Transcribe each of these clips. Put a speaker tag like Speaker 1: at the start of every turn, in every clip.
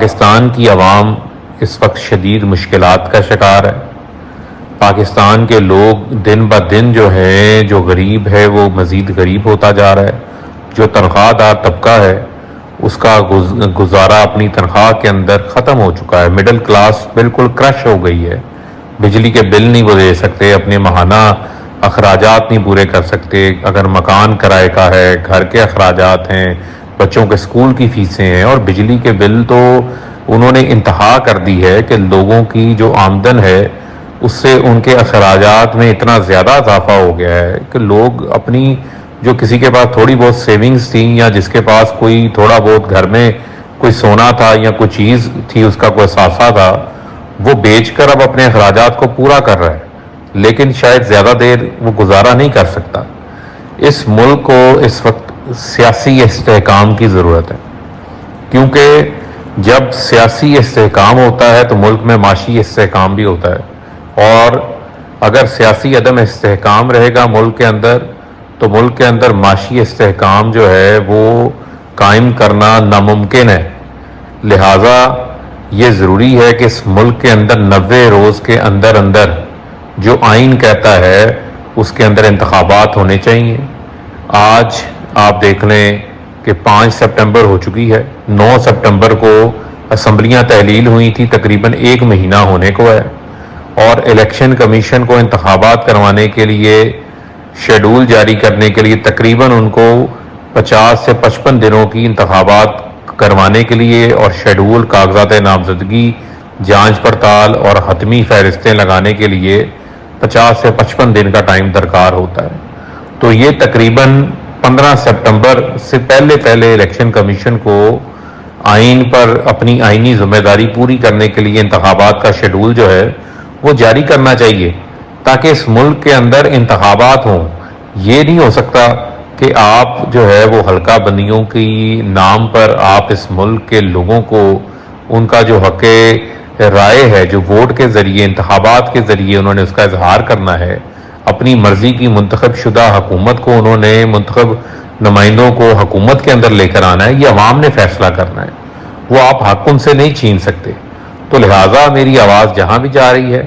Speaker 1: پاکستان کی عوام اس وقت شدید مشکلات کا شکار ہے۔ پاکستان کے لوگ دن بہ دن جو ہے، جو غریب ہے وہ مزید غریب ہوتا جا رہا ہے۔ جو تنخواہ دار طبقہ ہے اس کا گزارا اپنی تنخواہ کے اندر ختم ہو چکا ہے۔ مڈل کلاس بالکل کرش ہو گئی ہے۔ بجلی کے بل نہیں وہ دے سکتے، اپنے ماہانہ اخراجات نہیں پورے کر سکتے۔ اگر مکان کرائے کا ہے، گھر کے اخراجات ہیں، بچوں کے اسکول کی فیسیں ہیں، اور بجلی کے بل تو انہوں نے انتہا کر دی ہے کہ لوگوں کی جو آمدن ہے اس سے ان کے اخراجات میں اتنا زیادہ اضافہ ہو گیا ہے کہ لوگ اپنی جو کسی کے پاس تھوڑی بہت سیونگز تھیں، یا جس کے پاس کوئی تھوڑا بہت گھر میں کوئی سونا تھا یا کوئی چیز تھی، اس کا کوئی اثاثہ تھا، وہ بیچ کر اب اپنے اخراجات کو پورا کر رہا ہے، لیکن شاید زیادہ دیر وہ گزارا نہیں کر سکتا۔ اس ملک کو اس وقت سیاسی استحکام کی ضرورت ہے، کیونکہ جب سیاسی استحکام ہوتا ہے تو ملک میں معاشی استحکام بھی ہوتا ہے، اور اگر سیاسی عدم استحکام رہے گا ملک کے اندر تو ملک کے اندر معاشی استحکام جو ہے وہ قائم کرنا ناممکن ہے۔ لہٰذا یہ ضروری ہے کہ اس ملک کے اندر 90 روز کے اندر جو آئین کہتا ہے اس کے اندر انتخابات ہونے چاہیے۔ آج آپ دیکھ لیں کہ 5 سپٹمبر ہو چکی ہے، 9 سپٹمبر کو اسمبلیاں تحلیل ہوئی تھی، تقریباً 1 مہینہ ہونے کو ہے، اور الیکشن کمیشن کو انتخابات کروانے کے لیے شیڈول جاری کرنے کے لیے تقریباً ان کو 50 سے 55 دنوں کی انتخابات کروانے کے لیے، اور شیڈول کاغذات نامزدگی جانچ پڑتال اور حتمی فہرستیں لگانے کے لیے 50 سے 55 دن کا ٹائم درکار ہوتا ہے۔ تو یہ تقریباً 15 سپٹمبر سے پہلے الیکشن کمیشن کو آئین پر اپنی آئینی ذمہ داری پوری کرنے کے لیے انتخابات کا شیڈول جو ہے وہ جاری کرنا چاہیے، تاکہ اس ملک کے اندر انتخابات ہوں۔ یہ نہیں ہو سکتا کہ آپ جو ہے وہ حلقہ بندیوں کی نام پر آپ اس ملک کے لوگوں کو ان کا جو حق رائے ہے، جو ووٹ کے ذریعے، انتخابات کے ذریعے انہوں نے اس کا اظہار کرنا ہے، اپنی مرضی کی منتخب شدہ حکومت کو، انہوں نے منتخب نمائندوں کو حکومت کے اندر لے کر آنا ہے، یہ عوام نے فیصلہ کرنا ہے، وہ آپ حق ان سے نہیں چھین سکتے۔ تو لہٰذا میری آواز جہاں بھی جا رہی ہے،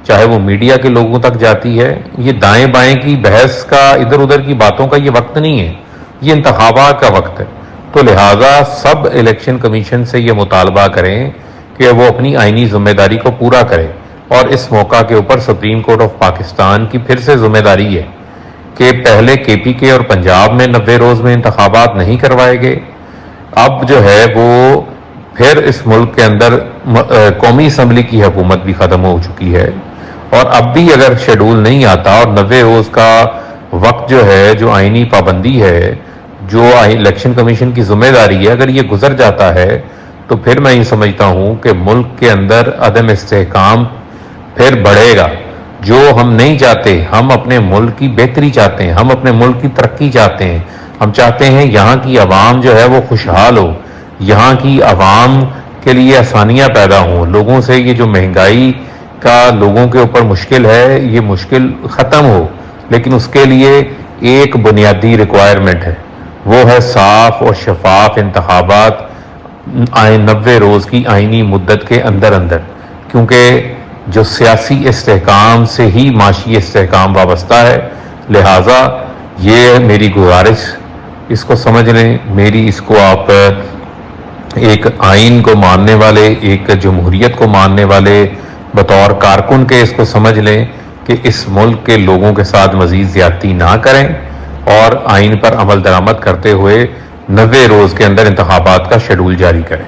Speaker 1: چاہے وہ میڈیا کے لوگوں تک جاتی ہے، یہ دائیں بائیں کی بحث کا، ادھر ادھر کی باتوں کا یہ وقت نہیں ہے، یہ انتخابات کا وقت ہے۔ تو لہٰذا سب الیکشن کمیشن سے یہ مطالبہ کریں کہ وہ اپنی آئینی ذمہ داری کو پورا کرے، اور اس موقع کے اوپر سپریم کورٹ آف پاکستان کی پھر سے ذمہ داری ہے کہ پہلے کے پی کے اور پنجاب میں 90 روز میں انتخابات نہیں کروائے گئے، اب جو ہے وہ پھر اس ملک کے اندر قومی اسمبلی کی حکومت بھی ختم ہو چکی ہے، اور اب بھی اگر شیڈول نہیں آتا اور 90 روز کا وقت جو ہے، جو آئینی پابندی ہے، جو الیکشن کمیشن کی ذمہ داری ہے، اگر یہ گزر جاتا ہے تو پھر میں یہ سمجھتا ہوں کہ ملک کے اندر عدم استحکام پھر بڑھے گا، جو ہم نہیں چاہتے۔ ہم اپنے ملک کی بہتری چاہتے ہیں، ہم اپنے ملک کی ترقی چاہتے ہیں، ہم چاہتے ہیں یہاں کی عوام جو ہے وہ خوشحال ہو، یہاں کی عوام کے لیے آسانیاں پیدا ہوں، لوگوں سے یہ جو مہنگائی کا لوگوں کے اوپر مشکل ہے، یہ مشکل ختم ہو، لیکن اس کے لیے ایک بنیادی ریکوائرمنٹ ہے، وہ ہے صاف اور شفاف انتخابات 90 روز کی آئینی مدت کے اندر، کیونکہ جو سیاسی استحکام سے ہی معاشی استحکام وابستہ ہے۔ لہٰذا یہ میری گزارش، اس کو سمجھ لیں، میری اس کو آپ ایک آئین کو ماننے والے، ایک جمہوریت کو ماننے والے بطور کارکن کے اس کو سمجھ لیں کہ اس ملک کے لوگوں کے ساتھ مزید زیادتی نہ کریں، اور آئین پر عمل درآمد کرتے ہوئے 90 روز کے اندر انتخابات کا شیڈول جاری کریں۔